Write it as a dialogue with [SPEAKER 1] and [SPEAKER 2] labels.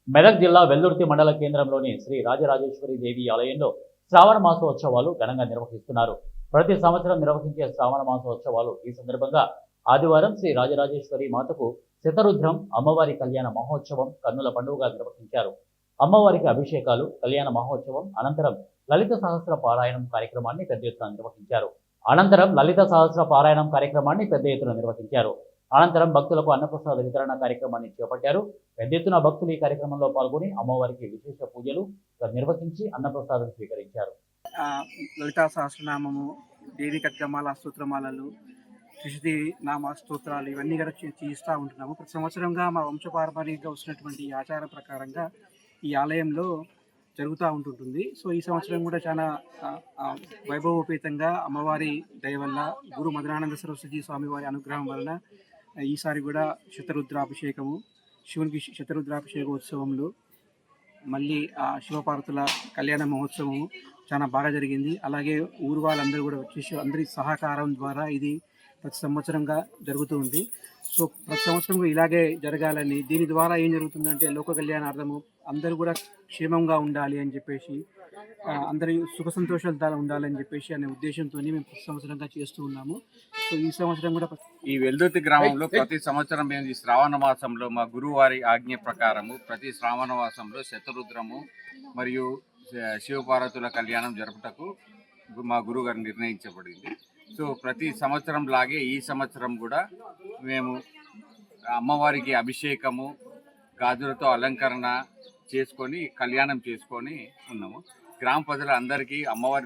[SPEAKER 1] మెదక్ జిల్లా వెల్దుర్తి మండల కేంద్రంలోని శ్రీ రాజరాజేశ్వరి దేవి ఆలయంలో శ్రావణ మాసోత్సవాలు ఘనంగా నిర్వహిస్తున్నారు. ప్రతి సంవత్సరం నిర్వహించే శ్రావణ మాసోత్సవాలు ఈ సందర్భంగా ఆదివారం శ్రీ రాజరాజేశ్వరి మాతకు శతరుద్రం అమ్మవారి కళ్యాణ మహోత్సవం కన్నుల పండుగగా నిర్వహించారు. అమ్మవారికి అభిషేకాలు, కళ్యాణ మహోత్సవం అనంతరం లలిత సహస్ర పారాయణం కార్యక్రమాన్ని పెద్ద ఎత్తున నిర్వహించారు. అనంతరం భక్తులకు అన్నప్రసాద వితరణ కార్యక్రమాన్ని చేపట్టారు. పెద్ద ఎత్తున భక్తులు ఈ కార్యక్రమంలో పాల్గొని అమ్మవారికి విశేష పూజలు నిర్వహించి అన్నప్రసాదం స్వీకరించారు.
[SPEAKER 2] లలితా సహస్రనామము, దేవి ఖడ్గమాల, స్తోత్రమాలలు, త్రిశతి నామ స్తోత్రాలు ఇవన్నీ కూడా చేస్తూ ఉంటున్నాము. ప్రతి సంవత్సరంగా మా వంశపారంపర్యంగా వస్తున్నటువంటి ఈ ఆచారం ప్రకారంగా ఈ ఆలయంలో జరుగుతూ ఉంటుంటుంది. సో ఈ సంవత్సరం కూడా చాలా వైభవోపేతంగా అమ్మవారి దయ వల్ల, గురు మధురానంద సరస్వతి స్వామివారి అనుగ్రహం వలన ఈసారి కూడా శతరుద్రాభిషేకము, శివునికి శతరుద్రాభిషేకోత్సవములు, మళ్ళీ శివపార్వతుల కళ్యాణ మహోత్సవము చాలా బాగా జరిగింది. అలాగే ఊరు వాళ్ళందరూ కూడా వచ్చేసి అందరి సహకారం ద్వారా ఇది ప్రతి సంవత్సరంగా జరుగుతూ ఉంది. సో ప్రతి సంవత్సరం ఇలాగే జరగాలని, దీని ద్వారా ఏం జరుగుతుందంటే లోక కళ్యాణార్థము అందరూ కూడా క్షేమంగా ఉండాలి అని చెప్పేసి, అందరి సుఖ సంతోషాలు ఉండాలని చెప్పేసి అనే ఉద్దేశంతో మేము ప్రతి సంవత్సరంగా చేస్తూ ఉన్నాము. సో ఈ సంవత్సరం కూడా
[SPEAKER 3] ఈ వెల్దుర్తి గ్రామంలో ప్రతి సంవత్సరం మేము ఈ శ్రావణ మాసంలో మా గురువారి ఆజ్ఞ ప్రకారము ప్రతి శ్రావణ మాసంలో శతరుద్రము మరియు శివపార్వతుల కళ్యాణం జరుపుటకు మా గురువుగారు నిర్ణయించబడింది. సో ప్రతి సంవత్సరం లాగే ఈ సంవత్సరం కూడా మేము అమ్మవారికి అభిషేకము, గాజులతో అలంకరణ చేసుకొని కళ్యాణం చేసుకొని ఉన్నాము. గ్రామ ప్రజలందరికీ అమ్మవారి